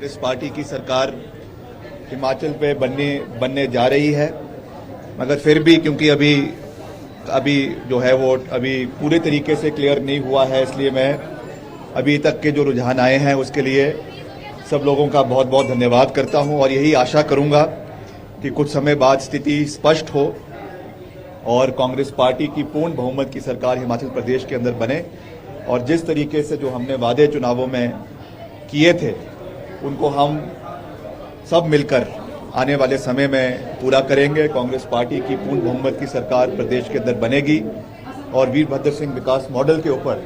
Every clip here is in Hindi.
कांग्रेस पार्टी की सरकार हिमाचल पे बनने जा रही है, मगर फिर भी क्योंकि अभी जो है वो अभी पूरे तरीके से क्लियर नहीं हुआ है, इसलिए मैं अभी तक के जो रुझान आए हैं उसके लिए सब लोगों का बहुत बहुत धन्यवाद करता हूं और यही आशा करूंगा कि कुछ समय बाद स्थिति स्पष्ट हो और कांग्रेस पार्टी की पूर्ण बहुमत की सरकार हिमाचल प्रदेश के अंदर बने और जिस तरीके से जो हमने वादे चुनावों में किए थे उनको हम सब मिलकर आने वाले समय में पूरा करेंगे। कांग्रेस पार्टी की पूर्ण बहुमत की सरकार प्रदेश के अंदर बनेगी और वीरभद्र सिंह विकास मॉडल के ऊपर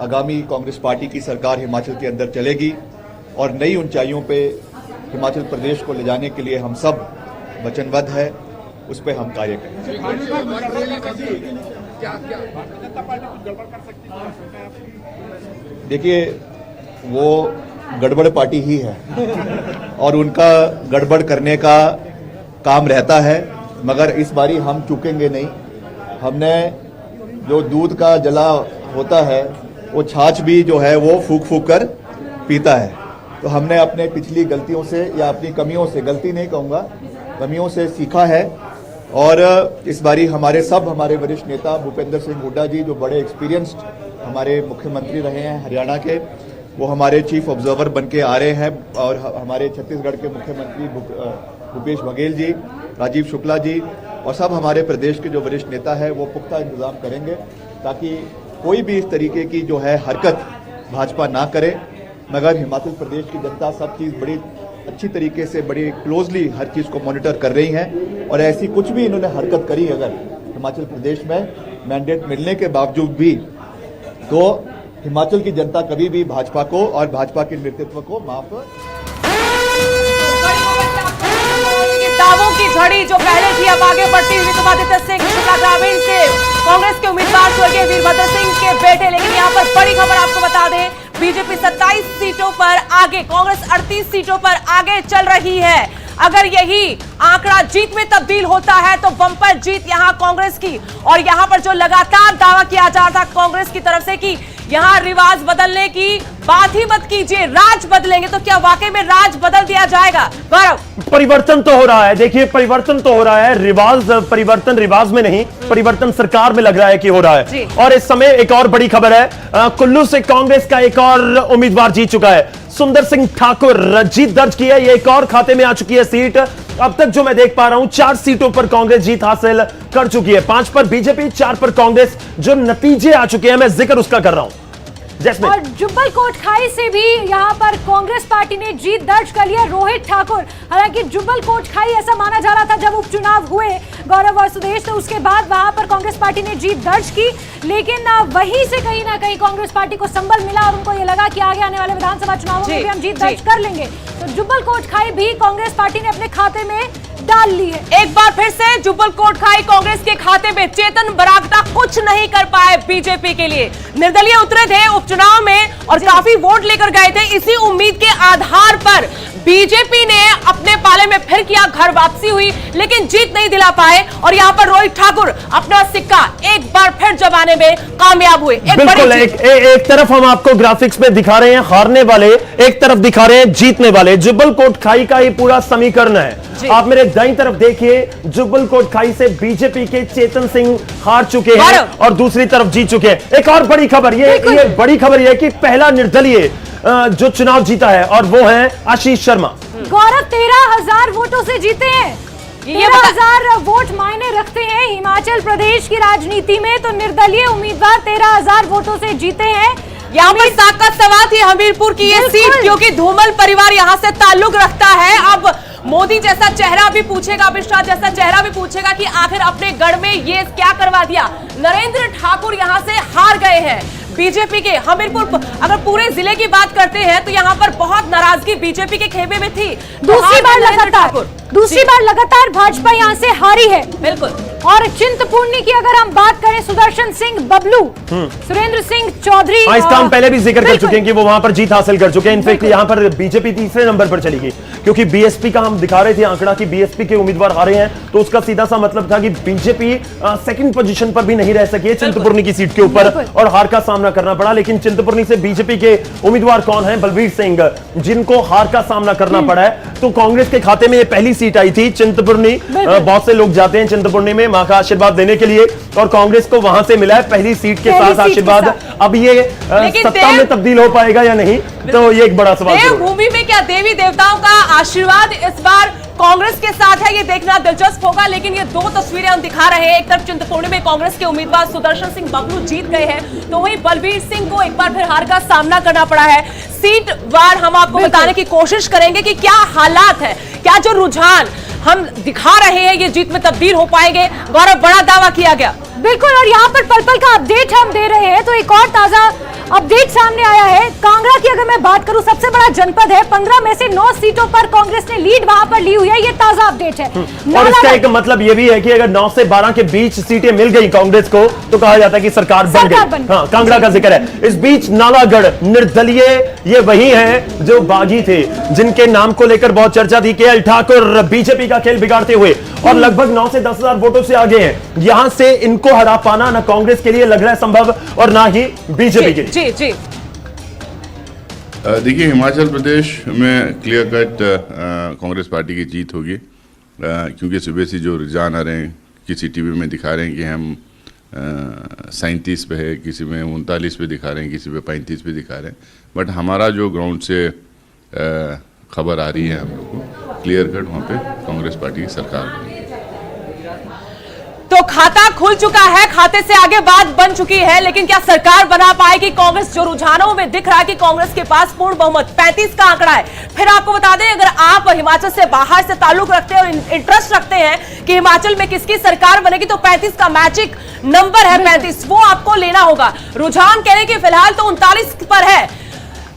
आगामी कांग्रेस पार्टी की सरकार हिमाचल के अंदर चलेगी और नई ऊंचाइयों पे हिमाचल प्रदेश को ले जाने के लिए हम सब वचनबद्ध है, उस पर हम कार्य करेंगे। देखिए, वो गड़बड़ पार्टी ही है और उनका गड़बड़ करने का काम रहता है, मगर इस बारी हम चूकेंगे नहीं। हमने जो दूध का जला होता है वो छाछ भी जो है वो फूक फूक कर पीता है, तो हमने अपने पिछली गलतियों से या अपनी कमियों से, गलती नहीं कहूँगा, कमियों से सीखा है और इस बारी हमारे वरिष्ठ नेता भूपेंद्र सिंह हुड्डा जी जो बड़े एक्सपीरियंस्ड हमारे मुख्यमंत्री रहे हैं हरियाणा के, वो हमारे चीफ ऑब्जर्वर बन के आ रहे हैं और हमारे छत्तीसगढ़ के मुख्यमंत्री भूपेश बघेल जी, राजीव शुक्ला जी और सब हमारे प्रदेश के जो वरिष्ठ नेता है वो पुख्ता इंतजाम करेंगे ताकि कोई भी इस तरीके की जो है हरकत भाजपा ना करे। मगर हिमाचल प्रदेश की जनता सब चीज़ बड़ी अच्छी तरीके से, बड़ी क्लोजली हर चीज़ को मॉनिटर कर रही हैं और ऐसी कुछ भी इन्होंने हरकत करी अगर हिमाचल प्रदेश में मैंडेट मिलने के बावजूद भी, तो हिमाचल की जनता कभी भी भाजपा को और भाजपा के नेतृत्व को माफ। दावों की झड़ी जो पहले थी अब आगे बढ़ती हुई विक्रमादित्य सिंह शिमला ग्रामीण से कांग्रेस के उम्मीदवार स्वर्गीय वीरभद्र सिंह के बेटे। लेकिन यहाँ पर बड़ी खबर आपको बता दें, बीजेपी 27 सीटों पर आगे, कांग्रेस 38 सीटों पर आगे चल रही है। अगर यही आंकड़ा जीत में तब्दील होता है तो बम्पर जीत यहां कांग्रेस की। और यहां पर जो लगातार दावा किया जा रहा था कांग्रेस की तरफ से कि यहां रिवाज बदलने की बात ही मत कीजिए, राज बदलेंगे, तो क्या वाकई में राज बदल दिया जाएगा? गौरव, परिवर्तन तो हो रहा है, देखिए परिवर्तन तो हो रहा है, रिवाज परिवर्तन रिवाज में नहीं, परिवर्तन सरकार में लग रहा है कि हो रहा है। और इस समय एक और बड़ी खबर है, कुल्लू से कांग्रेस का एक और उम्मीदवार जीत चुका है, सुंदर सिंह ठाकुर जीत दर्ज की है, ये एक और खाते में आ चुकी है सीट। अब तक जो मैं देख पा रहा हूं 4 सीटों पर कांग्रेस जीत हासिल कर चुकी है, 5 पर बीजेपी, 4 पर कांग्रेस। जो नतीजे आ चुके हैं मैं जिक्र उसका कर रहा हूं। और जुब्बल कोटखाई से भी यहां पर कांग्रेस पार्टी ने जीत दर्ज कर लिया रोहित ठाकुर। हालांकि जुब्बल कोटखाई ऐसा माना जा रहा था जब उपचुनाव हुए गौरव और सुदेश, तो उसके बाद वहां पर कांग्रेस पार्टी ने जीत दर्ज की, लेकिन वहीं से कहीं ना कहीं कांग्रेस पार्टी को संबल मिला और उनको ये लगा कि आगे आने वाले विधानसभा चुनावों में भी हम जीत दर्ज कर लेंगे। तो जुब्बल कोटखाई भी कांग्रेस पार्टी ने अपने खाते में डाल ली है। एक बार फिर से जुब्बल कोटखाई कांग्रेस के खाते में। चेतन बरागटा कुछ नहीं कर पाए बीजेपी के लिए, निर्दलीय उतरे थे उपचुनाव में और काफी वोट लेकर गए थे। इसी उम्मीद के आधार पर बीजेपी ने अपने पाले में फिर किया, घर वापसी हुई, लेकिन जीत नहीं दिला पाए और यहां पर रोहित ठाकुर अपना सिक्का एक बार फिर जमाने में कामयाब हुए। बिल्कुल, एक तरफ हम आपको ग्राफिक्स में दिखा रहे हैं हारने वाले, एक तरफ दिखा रहे हैं जीतने वाले। जुब्बल कोटखाई का ये पूरा समीकरण है। आप मेरे दाईं तरफ देखिए, जुब्बल कोटखाई से बीजेपी के चेतन सिंह हार चुके हैं और दूसरी तरफ जीत चुके हैं। एक और बड़ी खबर, ये बड़ी खबर यह कि पहला निर्दलीय जो चुनाव जीता है और वो है आशीष शर्मा। गौरव 13,000 वोटों से जीते हैं। 13,000 वोट मायने रखते हैं हिमाचल प्रदेश की राजनीति में, तो निर्दलीय उम्मीदवार 13,000 वोटों से जीते हैं। यहाँ पर ताकत सवार थी हमीरपुर की ये सीट, क्योंकि धूमल परिवार यहाँ से ताल्लुक रखता है। अब मोदी जैसा चेहरा भी पूछेगा, अमित शाह जैसा चेहरा भी पूछेगा कि आखिर अपने गढ़ में ये क्या करवा दिया। नरेंद्र ठाकुर यहाँ से हार गए हैं बीजेपी के। हमीरपुर, अगर पूरे जिले की बात करते हैं तो यहाँ पर बहुत नाराजगी बीजेपी के खेमे में थी। दूसरी बार लगातार भाजपा यहाँ से हारी है। बिल्कुल। और चिंतपूर्णी की अगर हम बात करें, सुदर्शन सिंह बबलू, सुरेंद्र सिंह चौधरी, इसका हम पहले भी जिक्र कर चुके हैं कि वो वहां पर जीत हासिल कर चुके हैं। इनफैक्ट यहां पर बीजेपी तीसरे नंबर पर चली गई, क्योंकि बीएसपी का हम दिखा रहे थे आंकड़ा कि बीएसपी के उम्मीदवार हारे हैं, तो उसका सीधा सा मतलब था कि बीजेपी सेकंड पोजीशन पर भी नहीं रह सकी है चिंतपूर्णी की सीट के ऊपर और हार का सामना करना पड़ा। लेकिन चिंतपूर्णी से बीजेपी के उम्मीदवार कौन है? बलबीर सिंह, जिनको हार का सामना करना पड़ा है। तो कांग्रेस के खाते में ये पहली सीट आई थी चिंतपूर्णी। बहुत से लोग जाते हैं चिंतपूर्णी में मां का आशीर्वाद देने के लिए, और कांग्रेस को वहां से मिला है पहली सीट के साथ आशीर्वाद। अब ये सत्ता में तब्दील हो पाएगा या नहीं, तो ये एक बड़ा सवाल है। देवभूमि में क्या देवी देवताओं का आशीर्वाद इस बार कांग्रेस के साथ है, ये देखना दिलचस्प होगा। लेकिन ये दो तस्वीरें हम दिखा रहे हैं, एक तरफ चिंतपूर्णी में कांग्रेस के उम्मीदवार सुदर्शन सिंह बबलू जीत गए हैं, तो वहीं बलबीर सिंह को एक बार फिर हार का सामना करना पड़ा है। सीट वार हम आपको बताने की कोशिश करेंगे कि क्या हालात है, क्या जो रुझान हम दिखा रहे हैं ये जीत में तब्दील हो पाएंगे। गौरव, बड़ा दावा किया गया। बिल्कुल, और यहाँ पर पल पल का अपडेट हम दे रहे हैं, तो एक और ताजा अपडेट सामने आया है। कांगड़ा की अगर मैं बात करूं, सबसे बड़ा जनपद है, 15 में से 9 सीटों पर कांग्रेस ने लीड वहां पर ली हुई है। ये ताजा अपडेट है। और इसका एक मतलब ये भी है कि अगर 9 से 12 के बीच सीटें मिल गई कांग्रेस को, तो कहा जाता है कि सरकार बन गई। हाँ, कांगड़ा का जिक्र है। इस बीच नालागढ़ निर्दलीय ये वही है जो बागी थे, जिनके नाम को लेकर बहुत चर्चा थी। केएल ठाकुर बीजेपी का खेल बिगाड़ते हुए और लगभग 9 से 10 हजार वोटों से आगे हैं। यहां से इनको हरा पाना ना कांग्रेस के लिए लग रहा है संभव और ना ही बीजेपी के लिए। जी जी, देखिए, हिमाचल प्रदेश में क्लियर कट कांग्रेस पार्टी की जीत होगी, क्योंकि सुबह से जो रुझान आ रहे हैं, किसी टीवी में दिखा रहे हैं कि हम 37 पे है, किसी में 39 पे दिखा रहे हैं, किसी पे 35 पे दिखा रहे हैं। बट हमारा जो ग्राउंड से खबर आ रही है हम लोग को, क्लियर कट वहाँ पे कांग्रेस पार्टी की सरकार बनेगी। तो खाता खुल चुका है, खाते से आगे बात बन चुकी है, लेकिन क्या सरकार बना पाएगी कांग्रेस? जो रुझानों में दिख रहा है कि कांग्रेस के पास पूर्ण बहुमत 35 का आंकड़ा है। फिर आपको बता दें, अगर आप हिमाचल से बाहर से ताल्लुक रखते हैं और इंटरेस्ट रखते हैं कि हिमाचल में किसकी सरकार बनेगी, तो 35 का मैजिक नंबर है, 35 वो आपको लेना होगा। रुझान कह रहे कि फिलहाल तो 39 पर है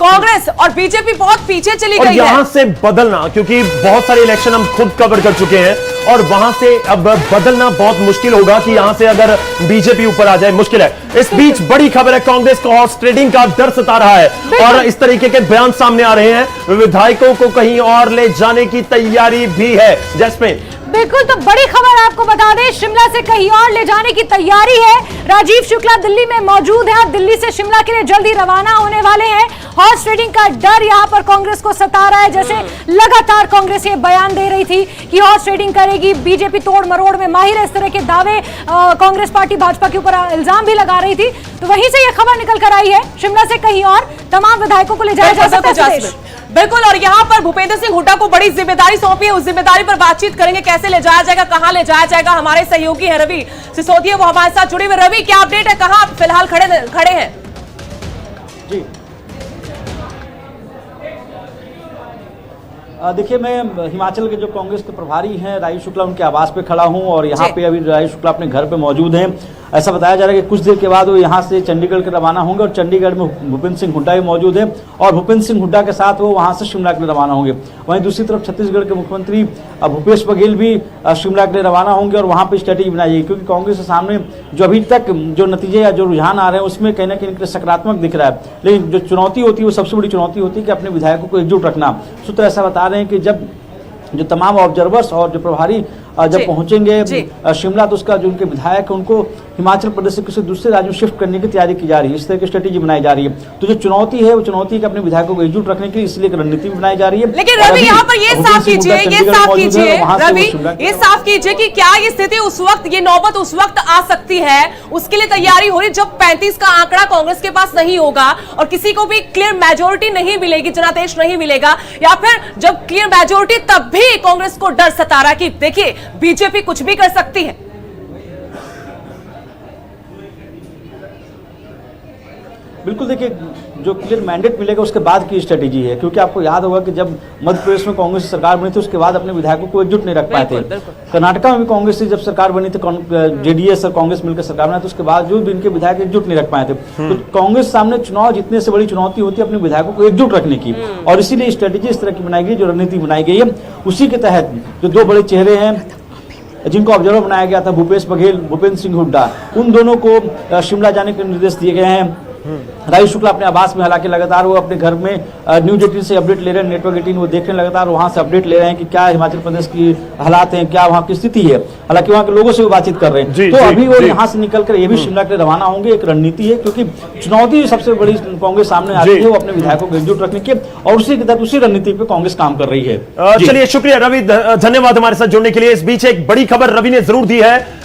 कांग्रेस, और बीजेपी बहुत पीछे चली गई है। यहां से बदलना, क्योंकि बहुत सारे इलेक्शन हम खुद कवर कर चुके हैं, और वहां से अब बदलना बहुत मुश्किल होगा कि यहां से अगर बीजेपी ऊपर आ जाए, मुश्किल है। इस बीच बड़ी खबर है, कांग्रेस को हॉर्स ट्रेडिंग का डर सता रहा है और इस तरीके के बयान सामने आ रहे हैं। विधायकों को कहीं और ले जाने की तैयारी भी है। जैस्मिन, बिल्कुल, तो बड़ी खबर आपको बता दें, शिमला से कहीं और ले जाने की तैयारी है। राजीव शुक्ला दिल्ली में मौजूद है, दिल्ली से शिमला के लिए जल्दी रवाना होने वाले हैं। हॉर्स ट्रेडिंग का डर यहां पर कांग्रेस को सता रहा है। जैसे लगातार कांग्रेस ये बयान दे रही थी कि हॉर्स ट्रेडिंग करेगी, बीजेपी तोड़ मरोड़ में माहिर है, इस तरह के दावे कांग्रेस पार्टी भाजपा के ऊपर इल्जाम भी लगा रही थी। तो वहीं से ये खबर निकल कर आई है, शिमला से कहीं और तमाम विधायकों को ले जाया जा सकता है। बिल्कुल, और यहाँ पर भूपेंद्र सिंह हुड्डा को बड़ी जिम्मेदारी सौंपी है। उस जिम्मेदारी पर बातचीत करेंगे, कैसे ले जाया जाएगा, कहां ले जाया जाएगा। हमारे सहयोगी है रवि सिसोदिया, वो हमारे साथ जुड़े हुए। रवि, क्या अपडेट है, कहां आप फिलहाल खड़े हैं? जी, देखिए, मैं हिमाचल के जो कांग्रेस के प्रभारी हैं राजीव शुक्ला, उनके आवास पे खड़ा हूं, और यहाँ पे अभी राजीव शुक्ला अपने घर पे मौजूद हैं। ऐसा बताया जा रहा है कि कुछ देर के बाद वो यहाँ से चंडीगढ़ के रवाना होंगे, और चंडीगढ़ में भूपेंद्र सिंह हुड्डा भी मौजूद हैं, और भूपेंद्र सिंह हुड्डा के साथ वो वहाँ से शिमला के लिए रवाना होंगे। वहीं दूसरी तरफ छत्तीसगढ़ के मुख्यमंत्री भूपेश बघेल भी शिमला के लिए रवाना होंगे, और वहाँ पर स्ट्रेटेजी बनाई जाएगी, क्योंकि कांग्रेस के सामने जो अभी तक जो नतीजे या जो रुझान आ रहे हैं उसमें कहीं ना कहीं सकारात्मक दिख रहा है। लेकिन जो चुनौती होती है, वो सबसे बड़ी चुनौती होती है कि अपने विधायकों को एकजुट रखना। सूत्र ऐसा बता रहे हैं कि जब जो तमाम ऑब्जर्वर्स और जो प्रभारी जब पहुंचेंगे शिमला, तो उसका जो उनके विधायक है उनको हिमाचल प्रदेश से किसी दूसरे राज्य में शिफ्ट करने की तैयारी की जा रही है। इस तरह की स्ट्रेटेजी बनाई जा रही है। तो जो चुनौती है, वो चुनौती है अपने विधायकों को एकजुट रखने के लिए, इसलिए रणनीति बनाई जा रही है। लेकिन रवि, यहाँ पर ये साफ कीजिए रवि, ये साफ कीजिए कि क्या ये स्थिति उस वक्त, ये नौबत उस वक्त आ सकती है, उसके लिए तैयारी हो रही जब 35 का आंकड़ा कांग्रेस के पास नहीं होगा और किसी को भी क्लियर मेजोरिटी नहीं मिलेगी, जनादेश नहीं मिलेगा, या फिर जब क्लियर मेजोरिटी तब भी कांग्रेस को डर सता रहा कि देखिए बीजेपी कुछ भी कर सकती है? बिल्कुल, देखिए, जो क्लियर मैंडेट मिलेगा उसके बाद की स्ट्रेटेजी है, क्योंकि आपको याद होगा कि जब मध्य प्रदेश में कांग्रेस की सरकार बनी थी, उसके बाद अपने विधायकों को एकजुट नहीं रख पाए थे। कर्नाटका में भी कांग्रेस की जब सरकार बनी थी, जेडीएस और कांग्रेस मिलकर सरकार बनाई, तो उसके बावजूद भी इनके विधायक एकजुट नहीं रख पाए थे। तो कांग्रेस सामने चुनाव जीतने से बड़ी चुनौती होती है अपने विधायकों को एकजुट रखने की, और इसीलिए स्ट्रेटेजी इस तरह की बनाई गई, जो रणनीति बनाई गई है। उसी के तहत जो दो बड़े चेहरे हैं, जिनको ऑब्जर्वर बनाया गया था, भूपेश बघेल, भूपेंद्र सिंह हुड्डा, उन दोनों को शिमला जाने के निर्देश दिए गए हैं। राजीव शुक्ला अपने आवास में, हालांकि लगातार वो अपने घर में न्यूज 18 से अपडेट ले रहे हैं, नेटवर्क 18 वो देख रहे हैं, लगातार वहां से अपडेट ले रहे हैं कि क्या हिमाचल प्रदेश की हालात हैं, क्या वहां की स्थिति है। हालांकि वहां के लोगों से वो बातचीत कर रहे हैं। तो अभी वो यहाँ से निकलकर ये भी शिमला के लिए रवाना होंगे। एक रणनीति है, क्योंकि चुनौती सबसे बड़ी कांग्रेस सामने आ रही है, वो अपने विधायकों को एकजुट रखने की, और उसी के तहत उसी रणनीति पे कांग्रेस काम कर रही है। चलिए, शुक्रिया रवि, धन्यवाद हमारे साथ जुड़ने के लिए। इस बीच एक बड़ी खबर रवि ने जरूर दी है।